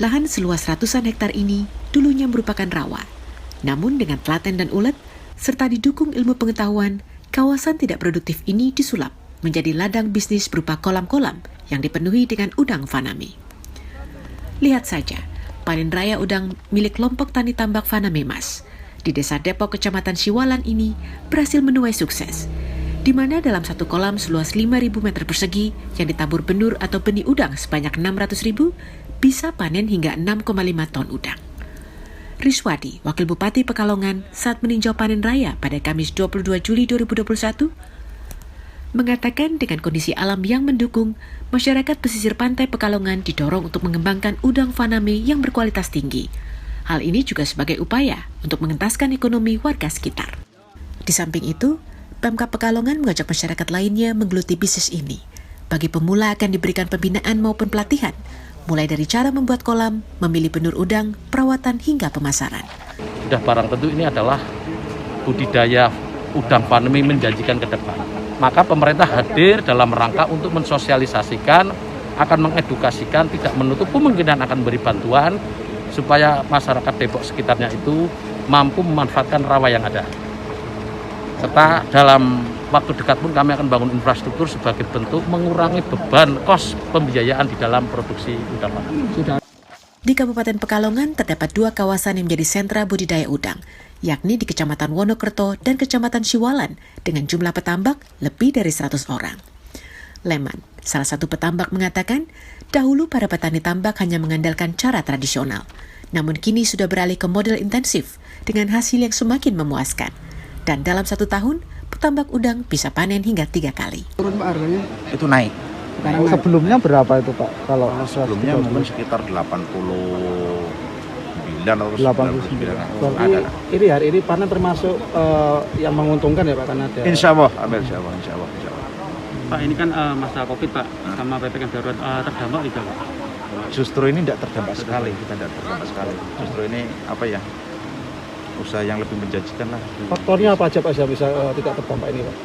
Lahan seluas ratusan hektar ini dulunya merupakan rawa. Namun dengan telaten dan ulet, serta didukung ilmu pengetahuan, kawasan tidak produktif ini disulap menjadi ladang bisnis berupa kolam-kolam yang dipenuhi dengan udang faname. Lihat saja, panen raya udang milik kelompok tani tambak Faname Mas di Desa Depok, Kecamatan Siwalan ini berhasil menuai sukses, di mana dalam satu kolam seluas 5.000 meter persegi yang ditabur benur atau benih udang sebanyak 600.000, bisa panen hingga 6,5 ton udang. Riswadi, Wakil Bupati Pekalongan, saat meninjau panen raya pada Kamis 22 Juli 2021, mengatakan dengan kondisi alam yang mendukung, masyarakat pesisir pantai Pekalongan didorong untuk mengembangkan udang faname yang berkualitas tinggi. Hal ini juga sebagai upaya untuk mengentaskan ekonomi warga sekitar. Di samping itu, Pemkab Pekalongan mengajak masyarakat lainnya menggeluti bisnis ini. Bagi pemula akan diberikan pembinaan maupun pelatihan, mulai dari cara membuat kolam, memilih benur udang, perawatan hingga pemasaran. Sudah barang tentu ini adalah budidaya udang faname menjanjikan ke depan. Maka pemerintah hadir dalam rangka untuk mensosialisasikan, akan mengedukasikan, tidak menutup kemungkinan akan beri bantuan supaya masyarakat Depok sekitarnya itu mampu memanfaatkan rawa yang ada. Serta dalam waktu dekat pun kami akan bangun infrastruktur sebagai bentuk mengurangi beban kos pembiayaan di dalam produksi udang faname. Di Kabupaten Pekalongan terdapat 2 kawasan yang menjadi sentra budidaya udang, yakni di Kecamatan Wonokerto dan Kecamatan Siwalan dengan jumlah petambak lebih dari 100 orang. Leman, salah satu petambak, mengatakan dahulu para petani tambak hanya mengandalkan cara tradisional, namun kini sudah beralih ke model intensif dengan hasil yang semakin memuaskan. Dan dalam 1 tahun, petambak udang bisa panen hingga 3 kali. Turun Pak harganya? Itu naik. Sebelumnya berapa itu Pak? Kalau sebelumnya mungkin sekitar 89 atau 99. Berarti ini hari ini panen termasuk yang menguntungkan ya Pak, karena ada. Insya Allah. Pak, ini kan masa Covid Pak, sama PPKM darurat terdampak tidak Pak? Justru ini tidak terdampak sekali, kita tidak terdampak sekali. Justru ini usaha yang lebih menjanjikan lah. Faktornya apa aja Pak yang bisa tidak terdampak ini Pak?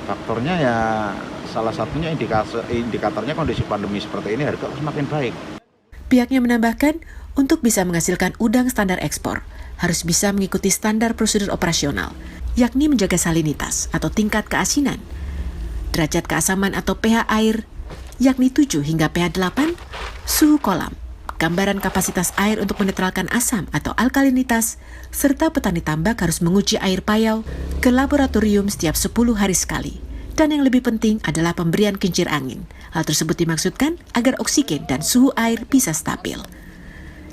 Faktornya ya salah satunya indikatornya kondisi pandemi seperti ini, harga semakin baik. Pihaknya menambahkan, untuk bisa menghasilkan udang standar ekspor, harus bisa mengikuti standar prosedur operasional, yakni menjaga salinitas atau tingkat keasinan, derajat keasaman atau pH air, yakni 7 hingga pH 8, suhu kolam, gambaran kapasitas air untuk menetralkan asam atau alkalinitas, serta petani tambak harus menguji air payau ke laboratorium setiap 10 hari sekali. Dan yang lebih penting adalah pemberian kincir angin. Hal tersebut dimaksudkan agar oksigen dan suhu air bisa stabil.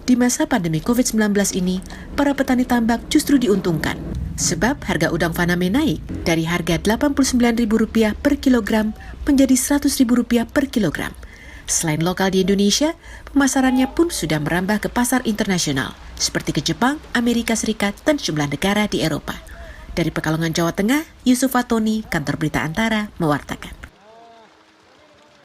Di masa pandemi COVID-19 ini, para petani tambak justru diuntungkan, sebab harga udang faname naik dari harga Rp89.000 per kilogram menjadi Rp100.000 per kilogram. Selain lokal di Indonesia, pemasarannya pun sudah merambah ke pasar internasional, seperti ke Jepang, Amerika Serikat, dan sejumlah negara di Eropa. Dari Pekalongan, Jawa Tengah, Yusuf Fatoni, Kantor Berita Antara, mewartakan.